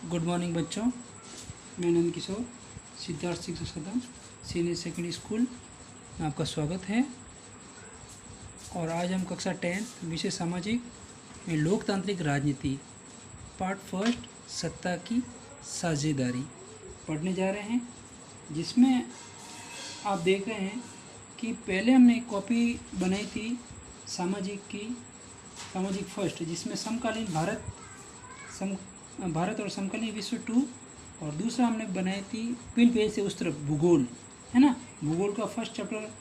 Good morning बच्चों, मैं नंद किशोर सिद्धार्थ शिक्षा सदन सीनियर सेकेंडरी स्कूल में आपका स्वागत है। और आज हम कक्षा 10 विषय सामाजिक में लोकतांत्रिक राजनीति पार्ट फर्स्ट सत्ता की साझेदारी पढ़ने जा रहे हैं, जिसमें आप देख रहे हैं कि पहले हमने एक कॉपी बनाई थी सामाजिक फर्स्ट, जिसमें समकालीन भारत और समकालीन विश्व 2, और दूसरा हमने बनाई थी पिन पेज से उस तरफ भूगोल, है ना। भूगोल का फर्स्ट चैप्टर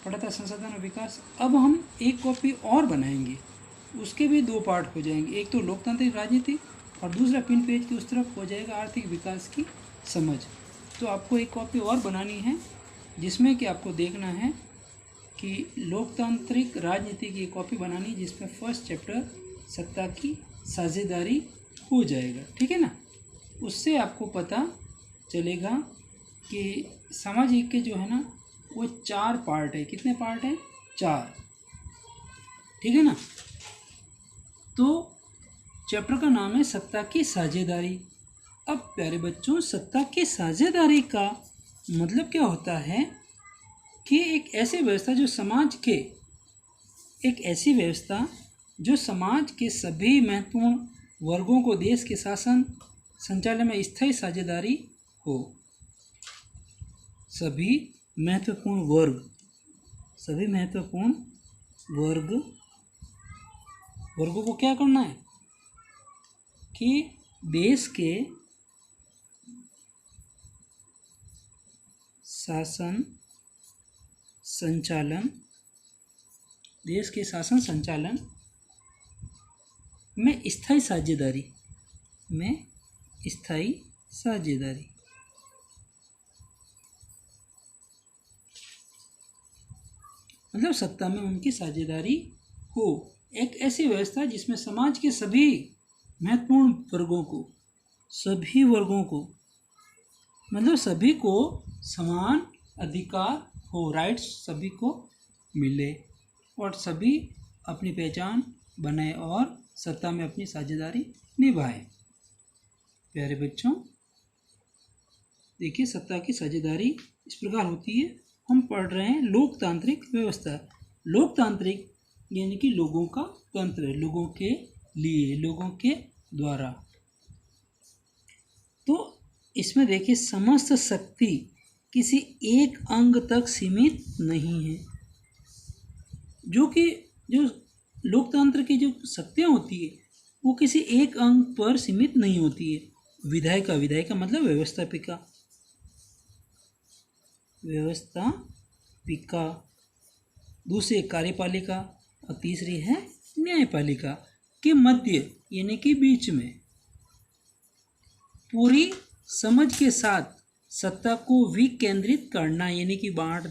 पढ़ा था, संसाधन और विकास। अब हम एक कॉपी और बनाएंगे, उसके भी 2 पार्ट हो जाएंगे, एक तो लोकतांत्रिक राजनीति और दूसरा पिन पेज के उस तरफ हो जाएगा आर्थिक विकास की समझ। तो आपको एक कॉपी और बनानी है, जिसमें कि आपको देखना है कि लोकतांत्रिक राजनीति की कॉपी बनानी, जिसमें फर्स्ट चैप्टर सत्ता की साझेदारी हो जाएगा, ठीक है ना। उससे आपको पता चलेगा कि सामाजिक के जो है ना वो 4 पार्ट है। कितने पार्ट हैं? 4, ठीक है ना। तो चैप्टर का नाम है सत्ता की साझेदारी। अब प्यारे बच्चों, सत्ता की साझेदारी का मतलब क्या होता है कि एक ऐसी व्यवस्था जो समाज के सभी महत्वपूर्ण वर्गों को देश के शासन संचालन में स्थायी साझेदारी हो। सभी महत्वपूर्ण वर्गों को क्या करना है कि देश के शासन संचालन में स्थायी साझेदारी मतलब सत्ता में उनकी साझेदारी हो। एक ऐसी व्यवस्था जिसमें समाज के सभी महत्वपूर्ण वर्गों को मतलब सभी को समान अधिकार हो, राइट्स सभी को मिले और सभी अपनी पहचान बनाए और सत्ता में अपनी साझेदारी निभाए। प्यारे बच्चों, देखिए सत्ता की साझेदारी इस प्रकार होती है। हम पढ़ रहे हैं लोकतांत्रिक व्यवस्था। लोकतांत्रिक यानी कि लोगों का तंत्र, लोगों के लिए, लोगों के द्वारा। तो इसमें देखिए समस्त शक्ति किसी एक अंग तक सीमित नहीं है। जो लोकतंत्र की जो शक्तियाँ होती है वो किसी एक अंग पर सीमित नहीं होती है। विधायिका मतलब व्यवस्थापिका, दूसरी कार्यपालिका और तीसरी है न्यायपालिका के मध्य यानी कि बीच में पूरी समझ के साथ सत्ता को विकेंद्रित करना यानी कि बांट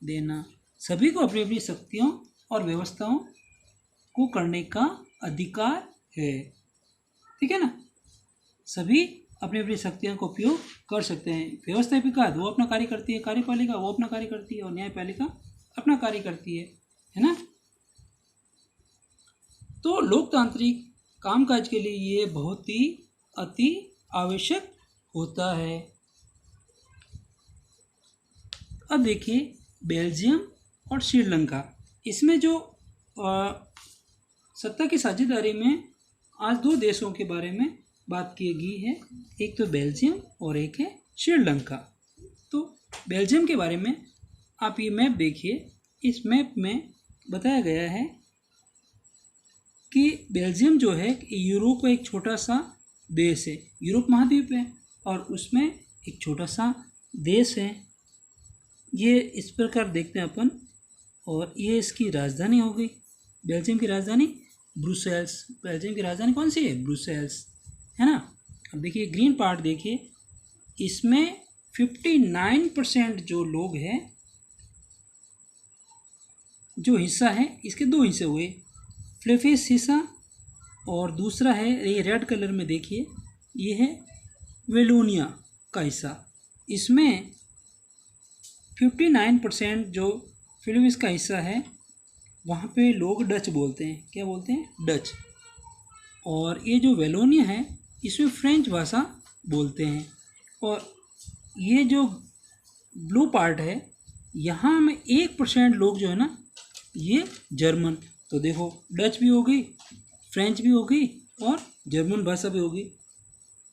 देना। सभी को अपनी अपनी शक्तियों और व्यवस्थाओं को करने का अधिकार है, ठीक है ना। सभी अपनी अपनी शक्तियों का उपयोग कर सकते हैं। व्यवस्थापिका वो अपना कार्य करती है, कार्यपालिका वो अपना कार्य करती है और न्यायपालिका अपना कार्य करती है ना। तो लोकतांत्रिक कामकाज के लिए ये बहुत ही अति आवश्यक होता है। अब देखिए बेल्जियम और श्रीलंका, इसमें जो सत्ता की साझेदारी में आज 2 देशों के बारे में बात की गई है, एक तो बेल्जियम और एक है श्रीलंका। तो बेल्जियम के बारे में आप ये मैप देखिए। इस मैप में बताया गया है कि बेल्जियम जो है यूरोप का एक छोटा सा देश है, यूरोप महाद्वीप है और उसमें एक छोटा सा देश है। ये इस प्रकार देखते हैं अपन, और ये इसकी राजधानी हो गई, बेल्जियम की राजधानी ब्रुसेल्स। बेल्जियम की राजधानी कौन सी है? ब्रुसेल्स, है ना। अब देखिए ग्रीन पार्ट देखिए, इसमें 59% जो लोग हैं, जो हिस्सा है इसके 2 हिस्से हुए, फ्लेफिस हिस्सा और दूसरा है ये रेड कलर में देखिए, ये है वेलोनिया का हिस्सा। इसमें 59% जो फ्लेफिस का हिस्सा है वहाँ पे लोग डच बोलते हैं। क्या बोलते हैं? डच। और ये जो वेलोनिया है इसमें फ्रेंच भाषा बोलते हैं। और ये जो ब्लू पार्ट है यहाँ में 1% लोग जो है ना ये जर्मन। तो देखो डच भी होगी, फ्रेंच भी होगी और जर्मन भाषा भी होगी।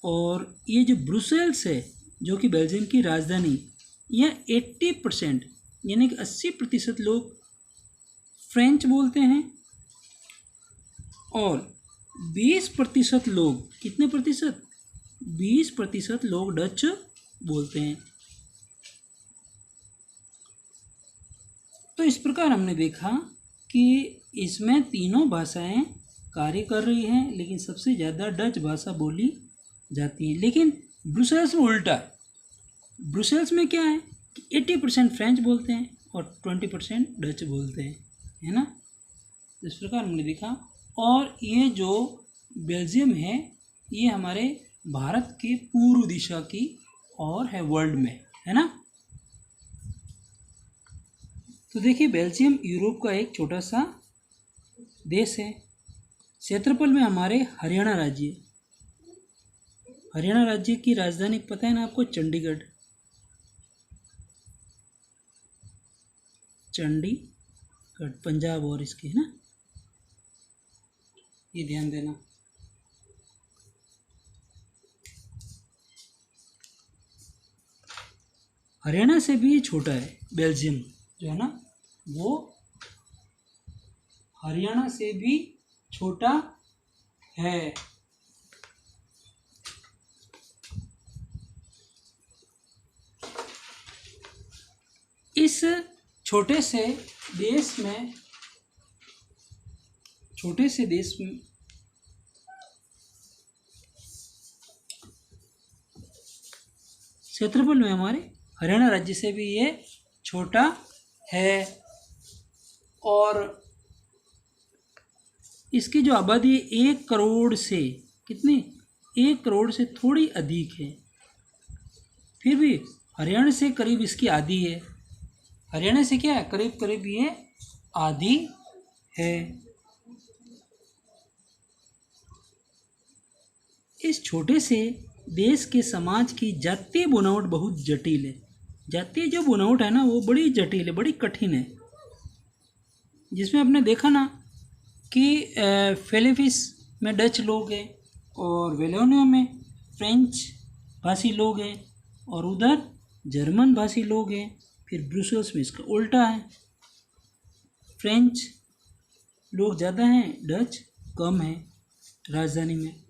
और ये जो ब्रुसेल्स है जो कि बेल्जियम की राजधानी, यह 80% यानी कि 80% लोग फ्रेंच बोलते हैं और 20% लोग, कितने प्रतिशत, 20% लोग डच बोलते हैं। तो इस प्रकार हमने देखा कि इसमें तीनों भाषाएं कार्य कर रही हैं, लेकिन सबसे ज़्यादा डच भाषा बोली जाती है। लेकिन ब्रुसेल्स में उल्टा है। ब्रुसेल्स में क्या है कि 80% फ्रेंच बोलते हैं और 20% डच बोलते हैं, है ना। इस प्रकार हमने देखा। और ये जो बेल्जियम है ये हमारे भारत के पूर्व दिशा की और है वर्ल्ड में, है ना। तो देखिए बेल्जियम यूरोप का एक छोटा सा देश है। क्षेत्रफल में हमारे हरियाणा राज्य, हरियाणा राज्य की राजधानी पता है ना आपको, चंडीगढ़, चंडीगढ़ पंजाब और इसके, है ना, ये ध्यान देना। हरियाणा से भी छोटा है बेल्जियम जो है ना, वो हरियाणा से भी छोटा है। इस छोटे से देश में क्षेत्रफल में हमारे हरियाणा राज्य से भी ये छोटा है। और इसकी जो आबादी 1 करोड़ से, कितनी, 1 करोड़ से थोड़ी अधिक है। फिर भी हरियाणा से करीब इसकी आधी है। हरियाणा से क्या है, करीब करीब ये आधी है। इस छोटे से देश के समाज की जातीय बुनावट बहुत जटिल है। जातीय जो बुनावट है ना वो बड़ी जटिल है, बड़ी कठिन है। जिसमें आपने देखा ना कि फेलिफिस में डच लोग हैं और वेलोनिया में फ्रेंच भाषी लोग हैं और उधर जर्मन भाषी लोग हैं। फिर ब्रुसेल्स में इसका उल्टा है, फ्रेंच लोग ज़्यादा हैं, डच कम है राजधानी में।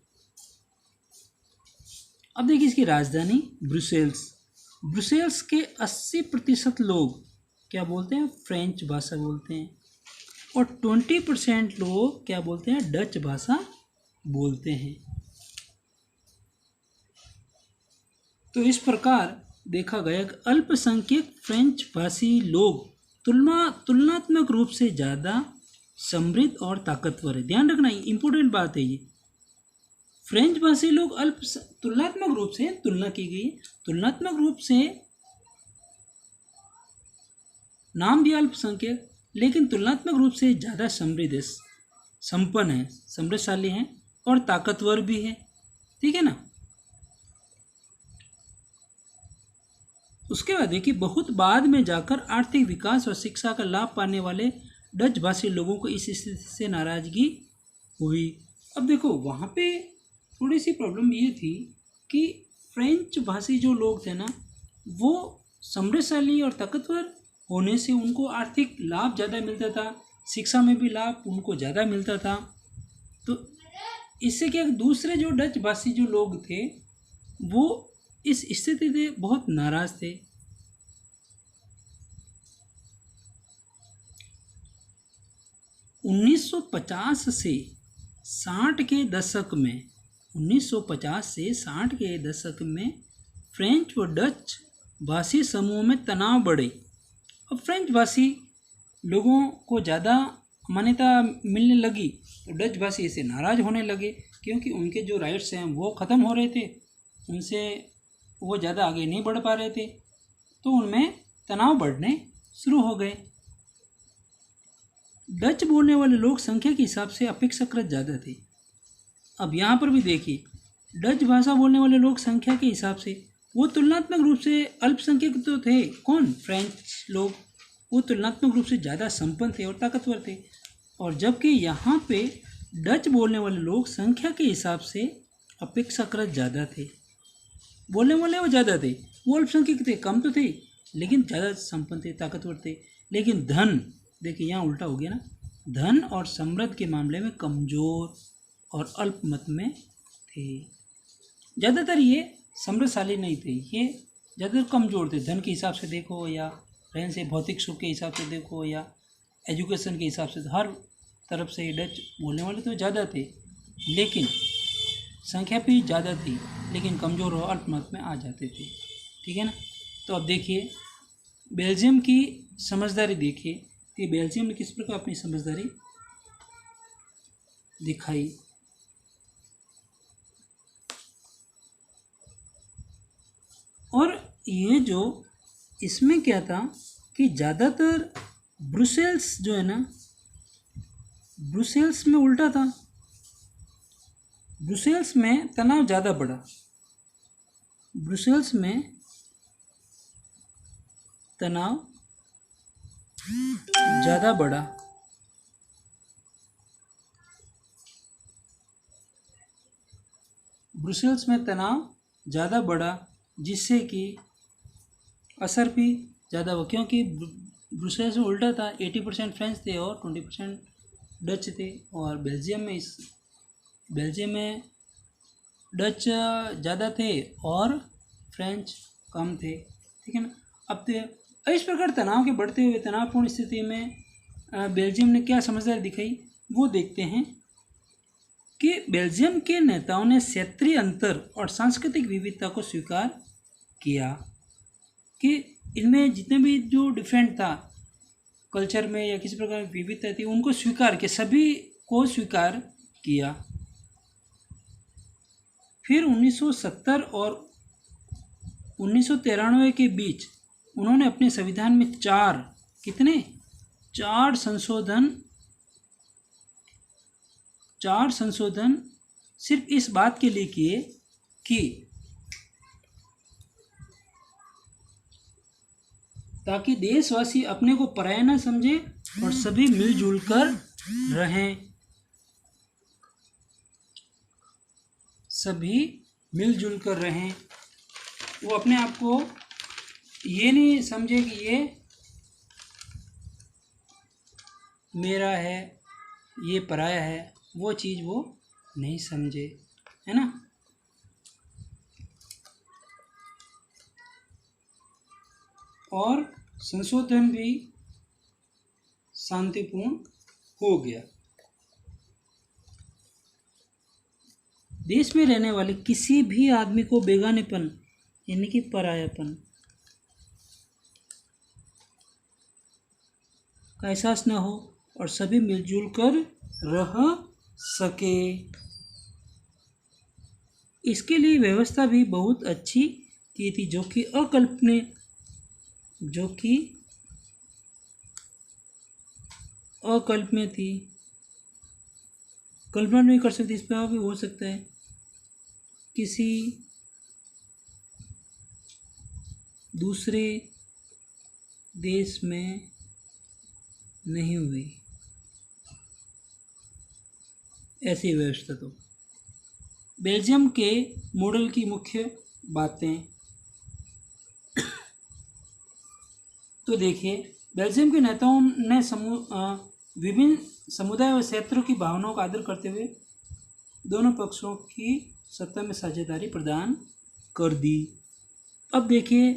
अब देखिए इसकी राजधानी ब्रुसेल्स, ब्रुसेल्स के 80% लोग क्या बोलते हैं, फ्रेंच भाषा बोलते हैं और 20% लोग क्या बोलते हैं, डच भाषा बोलते हैं। तो इस प्रकार देखा गया कि अल्पसंख्यक फ्रेंच भाषी लोग तुलनात्मक रूप से ज़्यादा समृद्ध और ताकतवर है। ध्यान रखना, इम्पोर्टेंट बात है ये। फ्रेंच भाषी लोग तुलनात्मक रूप से, तुलना की गई, तुलनात्मक रूप से नाम दिया अल्पसंख्यक, लेकिन तुलनात्मक रूप से ज़्यादा समृद्ध है, संपन्न है, समृद्धशाली हैं और ताकतवर भी है। ठीक है ना। उसके बाद देखिए बहुत बाद में जाकर आर्थिक विकास और शिक्षा का लाभ पाने वाले डच भाषी लोगों को इस स्थिति से नाराजगी हुई। अब देखो वहाँ पे थोड़ी सी प्रॉब्लम ये थी कि फ्रेंच भाषी जो लोग थे ना वो समृद्धशाली और ताकतवर होने से उनको आर्थिक लाभ ज़्यादा मिलता था, शिक्षा में भी लाभ उनको ज़्यादा मिलता था। तो इससे क्या, दूसरे जो डच भाषी जो लोग थे वो इस स्थिति से बहुत नाराज थे। उन्नीस सौ 50 से 60 के दशक में, 1950 से 60 के दशक में फ्रेंच व डच भाषी समूह में तनाव बढ़े। अब फ्रेंच भाषी लोगों को ज़्यादा मान्यता मिलने लगी तो डच भाषी इससे नाराज़ होने लगे, क्योंकि उनके जो राइट्स हैं वो ख़त्म हो रहे थे, उनसे वो ज़्यादा आगे नहीं बढ़ पा रहे थे, तो उनमें तनाव बढ़ने शुरू हो गए। डच बोलने वाले लोग संख्या के हिसाब से अपेक्षाकृत ज़्यादा थे। अब यहाँ पर भी देखिए, डच भाषा बोलने वाले लोग संख्या के हिसाब से वो तुलनात्मक रूप से अल्पसंख्यक तो थे। कौन? फ्रेंच लोग। वो तुलनात्मक रूप से ज़्यादा संपन्न थे और ताकतवर थे। और जबकि यहाँ पे डच बोलने वाले लोग संख्या के हिसाब से अपेक्षाकृत ज़्यादा थे। बोलने वाले वो ज़्यादा थे, वो अल्पसंख्यक थे, कम तो थे, लेकिन ज़्यादा संपन्न थे, ताकतवर थे। लेकिन धन, देखिए यहाँ उल्टा हो गया ना, धन और समृद्ध के मामले में कमज़ोर और अल्पमत में थे। ज़्यादातर ये समृद्धशाली नहीं थे, ये ज़्यादातर कमज़ोर थे। धन के हिसाब से देखो या रहन से भौतिक सुख के हिसाब से देखो या एजुकेशन के हिसाब से, हर तरफ से डच बोलने वाले तो ज़्यादा थे, लेकिन संख्या भी ज़्यादा थी, लेकिन कमज़ोर और अल्पमत में आ जाते थे। ठीक है ना। तो अब देखिए बेल्जियम की समझदारी देखिए कि बेल्जियम ने किस प्रकार अपनी समझदारी दिखाई। और ये जो इसमें क्या था कि ज़्यादातर ब्रुसेल्स जो है ना, ब्रुसेल्स में उल्टा था। ब्रुसेल्स में तनाव ज़्यादा बढ़ा, ब्रुसेल्स में तनाव ज़्यादा बढ़ा। ब्रुसेल्स में तनाव ज़्यादा बढ़ा, जिससे कि असर भी ज़्यादा हुआ, क्योंकि ब्रुसेल्स में उल्टा था। 80% फ्रेंच थे और 20% डच थे। और बेल्जियम में डच ज़्यादा थे और फ्रेंच कम थे। ठीक है ना। अब इस प्रकार तनाव के बढ़ते हुए तनावपूर्ण स्थिति में बेल्जियम ने क्या समझदारी दिखाई, वो देखते हैं कि बेल्जियम के नेताओं ने क्षेत्रीय अंतर और सांस्कृतिक विविधता को स्वीकार किया कि इनमें जितने भी जो डिफरेंट था कल्चर में या किसी प्रकार की विविधता थी, उनको स्वीकार किया, सभी को स्वीकार किया। फिर 1970 और 1993 के बीच उन्होंने अपने संविधान में चार संशोधन सिर्फ इस बात के लिए किए कि ताकि देशवासी अपने को पराया न समझे और सभी मिलजुल कर रहें, सभी मिलजुल कर रहें। वो अपने आप को ये नहीं समझे कि ये मेरा है, ये पराया है, वो चीज़ वो नहीं समझे, है ना। और संशोधन भी शांतिपूर्ण हो गया। देश में रहने वाले किसी भी आदमी को बेगानेपन यानी कि परायापन का एहसास न हो और सभी मिलजुल कर रह सके, इसके लिए व्यवस्था भी बहुत अच्छी की थी, जो कि अकल्पनीय थी। कल्पना नहीं कर सकती, इस पर भी हो सकता है किसी दूसरे देश में नहीं हुई ऐसी व्यवस्था। तो बेल्जियम के मॉडल की मुख्य बातें तो देखिए, बेल्जियम के नेताओं ने विभिन्न समुदाय और क्षेत्रों की भावनाओं का आदर करते हुए दोनों पक्षों की सत्ता में साझेदारी प्रदान कर दी। अब देखिए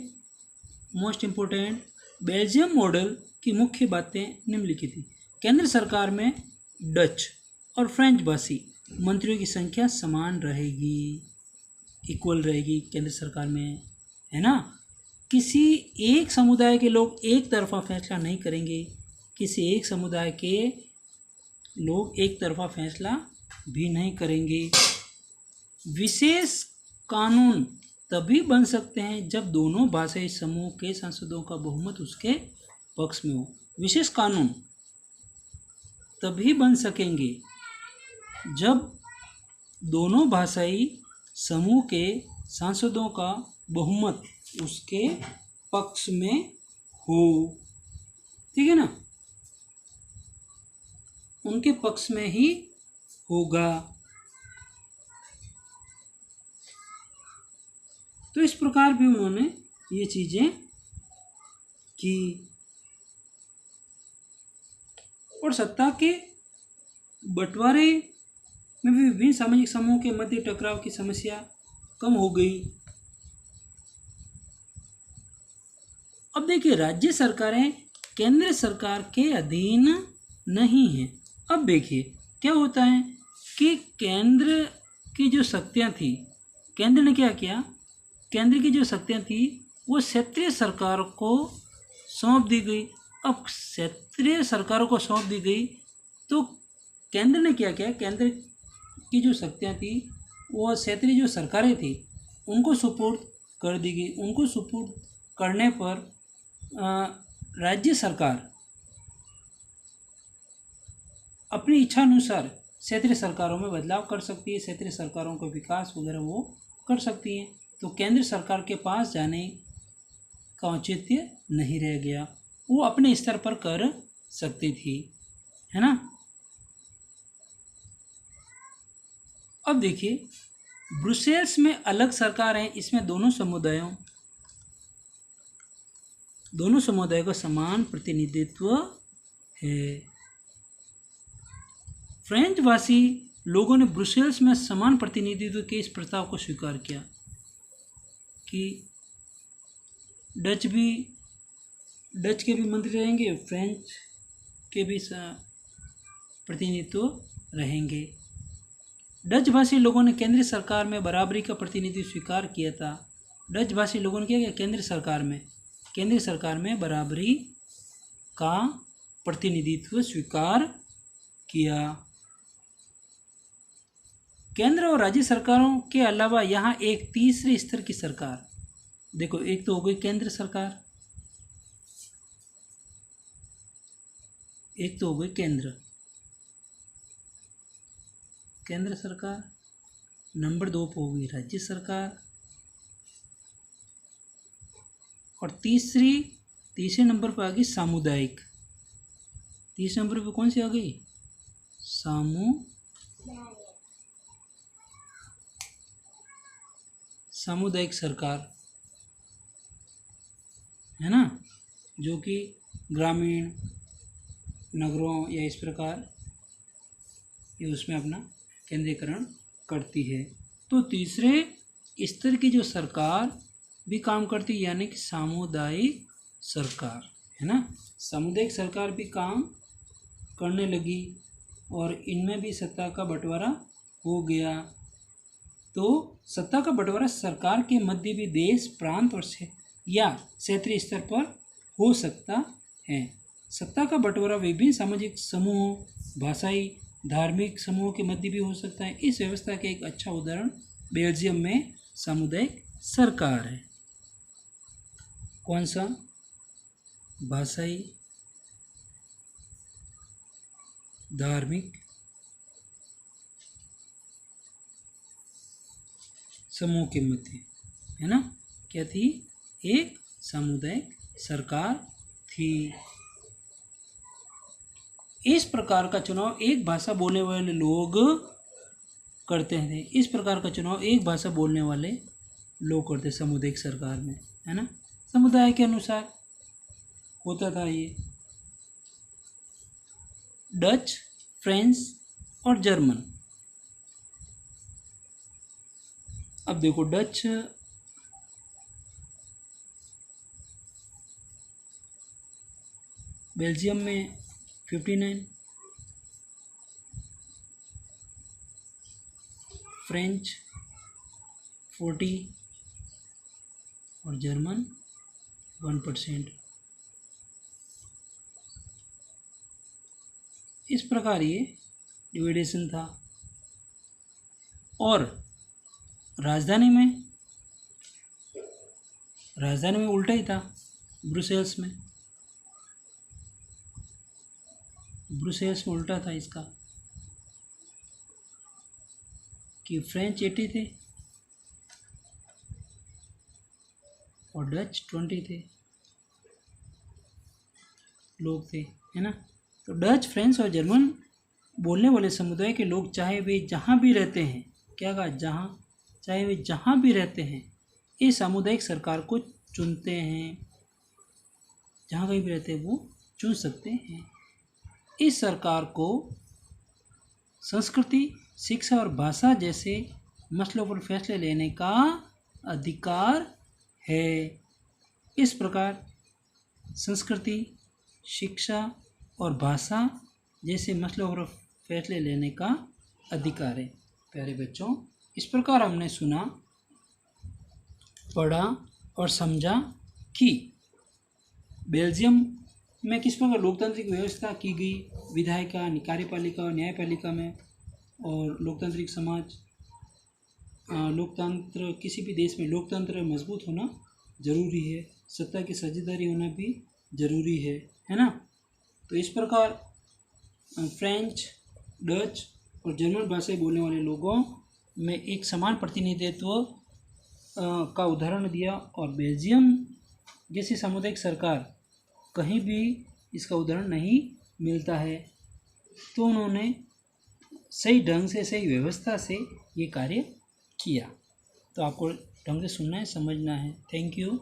मोस्ट इम्पोर्टेंट, बेल्जियम मॉडल की मुख्य बातें निम्नलिखित थी। केंद्र सरकार में डच और फ्रेंच भाषी मंत्रियों की संख्या समान रहेगी, इक्वल रहेगी केंद्र सरकार में, है ना। किसी एक समुदाय के लोग एक तरफा फैसला नहीं करेंगे, किसी एक समुदाय के लोग एक तरफा फैसला भी नहीं करेंगे। विशेष कानून तभी बन सकते हैं जब दोनों भाषाई समूह के सांसदों का बहुमत उसके पक्ष में हो। विशेष कानून तभी बन सकेंगे जब दोनों भाषाई समूह के सांसदों का बहुमत उसके पक्ष में हो। ठीक है ना, उनके पक्ष में ही होगा। तो इस प्रकार भी उन्होंने ये चीजें की। और सत्ता के बंटवारे में भी विभिन्न सामाजिक समूहों के मध्य टकराव की समस्या कम हो गई। अब देखिए, राज्य सरकारें केंद्र सरकार के अधीन नहीं हैं। अब देखिए क्या होता है कि केंद्र की जो शक्तियां थी, केंद्र ने क्या किया, केंद्र की जो शक्तियां थी वो क्षेत्रीय सरकार को सौंप दी गई। अब क्षेत्रीय सरकारों को सौंप दी गई तो केंद्र ने क्या किया, केंद्र की जो शक्तियां थी वो क्षेत्रीय जो सरकारें थी उनको सुपुर्द कर दी गई। उनको सुपुर्द करने पर राज्य सरकार अपनी इच्छा अनुसार क्षेत्रीय सरकारों में बदलाव कर सकती है, क्षेत्रीय सरकारों का विकास वगैरह वो कर सकती हैं। तो केंद्र सरकार के पास जाने का औचित्य नहीं रह गया, वो अपने स्तर पर कर सकती थी, है ना। अब देखिए, ब्रुसेल्स में अलग सरकार है, इसमें दोनों समुदायों का समान प्रतिनिधित्व है। फ्रेंच भाषी लोगों ने ब्रुसेल्स में समान प्रतिनिधित्व के इस प्रस्ताव को स्वीकार किया कि डच के भी मंत्री रहेंगे, फ्रेंच के भी प्रतिनिधित्व रहेंगे। डच भाषी लोगों ने केंद्रीय सरकार में बराबरी का प्रतिनिधित्व स्वीकार किया था। डच भाषी लोगों ने क्या किया, केंद्रीय सरकार में बराबरी का प्रतिनिधित्व स्वीकार किया। केंद्र और राज्य सरकारों के अलावा यहाँ एक तीसरे स्तर की सरकार, देखो एक तो हो गई केंद्र सरकार, एक तो हो गई केंद्र सरकार, नंबर 2 पर होगी राज्य सरकार, और तीसरे नंबर पर आ गई सामुदायिक। तीसरे नंबर पर कौन सी आ गई, सामुदायिक सरकार, है ना, जो कि ग्रामीण नगरों या इस प्रकार ये उसमें अपना केंद्रीकरण करती है। तो तीसरे स्तर की जो सरकार भी काम करती है, यानी कि सामुदायिक सरकार, है ना। सामुदायिक सरकार भी काम करने लगी और इनमें भी सत्ता का बंटवारा हो गया। तो सत्ता का बंटवारा सरकार के मध्य भी देश, प्रांत और या क्षेत्रीय स्तर पर हो सकता है। सत्ता का बंटवारा विभिन्न सामाजिक समूहों, भाषाई, धार्मिक समूहों के मध्य भी हो सकता है। इस व्यवस्था का एक अच्छा उदाहरण बेल्जियम में सामुदायिक सरकार है। कौन सा, भाषाई, धार्मिक समूह के मध्य, है ना, क्या थी, एक सामुदायिक सरकार थी। इस प्रकार का चुनाव एक भाषा बोलने वाले लोग करते थे। इस प्रकार का चुनाव एक भाषा बोलने वाले लोग करते सामुदायिक सरकार में, है ना। समुदाय के अनुसार होता था ये। डच, फ्रेंच और जर्मन। अब देखो, डच बेल्जियम में 59, फ्रेंच 40 और जर्मन 1%। इस प्रकार ये डिवाइडेशन था। और राजधानी में उल्टा ही था। ब्रुसेल्स में उल्टा था इसका। कि फ्रेंच 80 थे और डच 20 थे लोग थे, है ना। तो डच, फ्रेंच और जर्मन बोलने वाले समुदाय के लोग चाहे वे जहाँ भी रहते हैं, क्या कहा, चाहे वे जहाँ भी रहते हैं, इस सामुदायिक सरकार को चुनते हैं। जहाँ कहीं भी रहते हैं वो चुन सकते हैं। इस सरकार को संस्कृति, शिक्षा और भाषा जैसे मसलों पर फैसले लेने का अधिकार है। इस प्रकार संस्कृति, शिक्षा और भाषा जैसे मसलों पर फैसले लेने का अधिकार है। प्यारे बच्चों, इस प्रकार हमने सुना, पढ़ा और समझा कि बेल्जियम में किस प्रकार लोकतांत्रिक व्यवस्था की गई, विधायिका, कार्यपालिका और न्यायपालिका में, और लोकतांत्रिक समाज, लोकतंत्र, किसी भी देश में लोकतंत्र मजबूत होना जरूरी है, सत्ता की साझेदारी होना भी जरूरी है ना। तो इस प्रकार फ्रेंच, डच और जर्मन भाषाएं बोलने वाले लोगों में एक समान प्रतिनिधित्व का उदाहरण दिया, और बेल्जियम जैसी सामुदायिक सरकार कहीं भी इसका उदाहरण नहीं मिलता है। तो उन्होंने सही ढंग से, सही व्यवस्था से ये कार्य किया। तो आपको ढंग से सुनना है, समझना है। Thank you.